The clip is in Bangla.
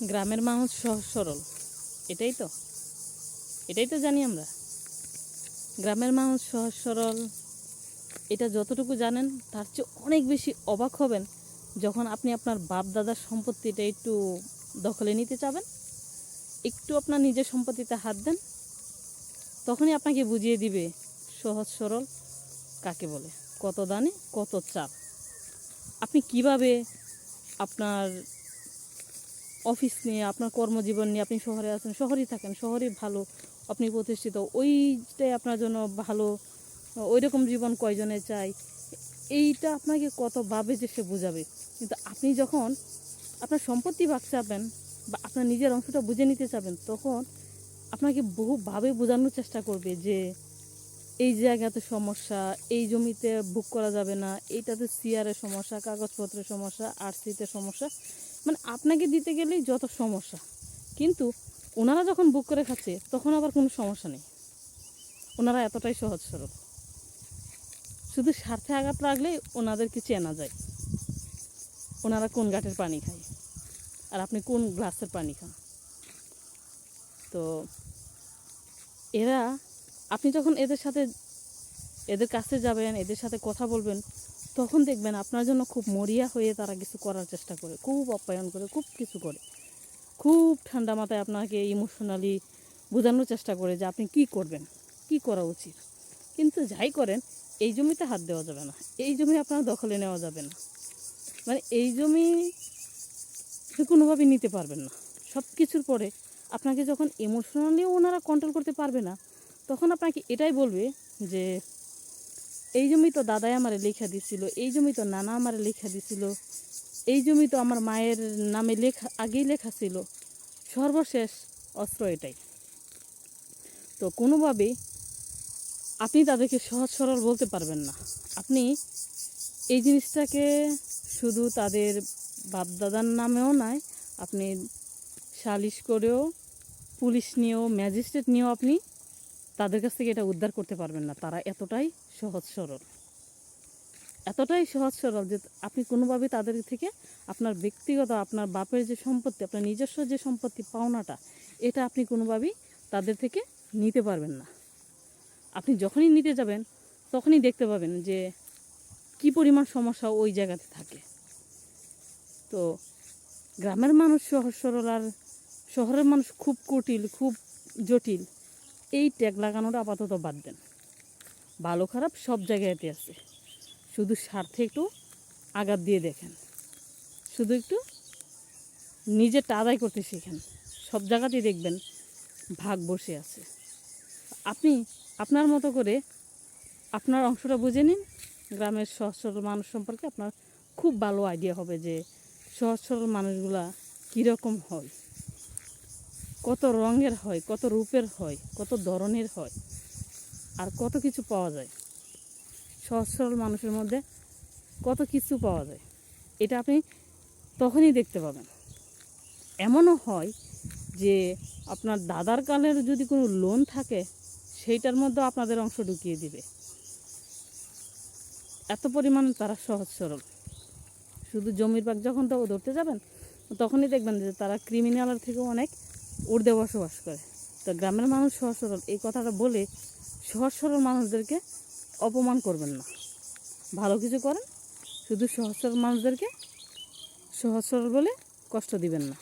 গ্রামের মানুষ সহজ সরল, এটাই তো এটাই তো জানি আমরা। গ্রামের মানুষ সহজ সরল, এটা যতটুকু জানেন তার চেয়ে অনেক বেশি অবাক হবেন যখন আপনি আপনার বাপ দাদার সম্পত্তিটা একটু দখলে নিতে চাবেন, একটু আপনার নিজের সম্পত্তিতে হাত দেন, তখনই আপনাকে বুঝিয়ে দিবে সহজ সরল কাকে বলে, কত দানে কত চাপ। আপনি কিভাবে আপনার অফিস নিয়ে, আপনার কর্মজীবন নিয়ে, আপনি শহরে আছেন, শহরেই থাকেন, শহরেই ভালো, আপনি প্রতিষ্ঠিত, ওইটাই আপনার জন্য ভালো, ওই রকম জীবন কয়জনে চাই, এইটা আপনাকে কতভাবে যে সে বোঝাবে। কিন্তু আপনি যখন আপনার সম্পত্তি ভাগ চাবেন বা আপনার নিজের অংশটা বুঝে নিতে চাবেন, তখন আপনাকে বহুভাবে বোঝানোর চেষ্টা করবে যে এই জায়গাতে সমস্যা, এই জমিতে বুক করা যাবে না, এইটাতে সিআরের সমস্যা, কাগজপত্রের সমস্যা, আরসিতে সমস্যা, মানে আপনাকে দিতে গেলেই যত সমস্যা। কিন্তু ওনারা যখন বুক করে খাচ্ছে তখন আবার কোনো সমস্যা নেই, ওনারা এতটাই সহজ সরল। শুধু স্বার্থে আঘাত লাগলেই ওনাদেরকে চেনা যায়, ওনারা কোন ঘাটের পানি খায় আর আপনি কোন গ্লাসের পানি খান। তো এরা, আপনি যখন এদের কাছে যাবেন, এদের সাথে কথা বলবেন, তখন দেখবেন আপনার জন্য খুব মরিয়া হয়ে তারা কিছু করার চেষ্টা করে, খুব আপ্যায়ন করে, খুব কিছু করে, খুব ঠান্ডা মাথায় আপনাকে ইমোশনালি বোঝানোর চেষ্টা করে যে আপনি কি করবেন, কি করা উচিত। কিন্তু যাই করেন, এই জমিতে হাত দেওয়া যাবে না, এই জমি আপনার দখলে নেওয়া যাবে না, মানে এই জমি কোনোভাবে নিতে পারবেন না। সব কিছুর পরে আপনাকে যখন ইমোশনালিও ওনারা কন্ট্রোল করতে পারবে না, তখন আপনাকে এটাই বলবে যে এই জমি তো দাদাই আমারে লেখা দিছিল, এই জমি তো নানা আমারে লেখা দিছিল, এই জমি তো আমার মায়ের নামে আগেই লেখা ছিল। সর্বশেষ অস্ত্র এটাই। তো কোনোভাবেই আপনি তাদেরকে সহজ সরল বলতে পারবেন না। আপনি এই জিনিসটাকে শুধু তাদের বাপদাদার নামেও নয়, আপনি সালিশ করেও, পুলিশ নিয়েও, ম্যাজিস্ট্রেট নিয়েও আপনি তাদের কাছ থেকে এটা উদ্ধার করতে পারবেন না। তারা এতটাই সহজ সরল, এতটাই সহজ সরল যে আপনি কোনোভাবে তাদের থেকে আপনার ব্যক্তিগত, আপনার বাপের যে সম্পত্তি, আপনার নিজস্ব যে সম্পত্তি পাওনাটা, এটা আপনি কোনোভাবেই তাদের থেকে নিতে পারবেন না। আপনি যখনই নিতে যাবেন তখনই দেখতে পাবেন যে কী পরিমাণ সমস্যা ওই জায়গাতে থাকে। তো গ্রামের মানুষ সহজ সরল আর শহরের মানুষ খুব কুটিল, খুব জটিল, এই ট্যাগ লাগানোটা আপাতত বাদ দেন। ভালো খারাপ সব জায়গাতে আছে, শুধু স্বার্থে একটু আঘাত দিয়ে দেখেন, শুধু একটু নিজেরটা আদায় করতে শেখেন, সব জায়গাতেই দেখবেন ভাগ বসে আছে। আপনি আপনার মতো করে আপনার অংশটা বুঝে নিন। গ্রামের সহজ সরল মানুষ সম্পর্কে আপনার খুব ভালো আইডিয়া হবে যে সহজ সরল মানুষগুলা কীরকম হয়, কত রঙের হয়, কত রূপের হয়, কত ধরনের হয়, আর কত কিছু পাওয়া যায়। সহজ সরল মানুষের মধ্যে কত কিছু পাওয়া যায়, এটা আপনি তখনই দেখতে পাবেন। এমনও হয় যে আপনার দাদার কালের যদি কোনো লোন থাকে, সেইটার মধ্যেও আপনাদের অংশ ঢুকিয়ে দিবে, এত পরিমাণ তারা সহজ সরল। শুধু জমির ভাগ যখন তো ধরতে যাবেন, তখনই দেখবেন যে তারা ক্রিমিনালের থেকেও অনেক ঊর্ধ্বে বসবাস করে। তো গ্রামের মানুষ সহজ সরল, এই কথাটা বলে সহজ সরল মানুষদেরকে অপমান করবেন না। ভালো কিছু করেন, শুধু সহজ সরল মানুষদেরকে সহজ সরল বলে কষ্ট দিবেন না।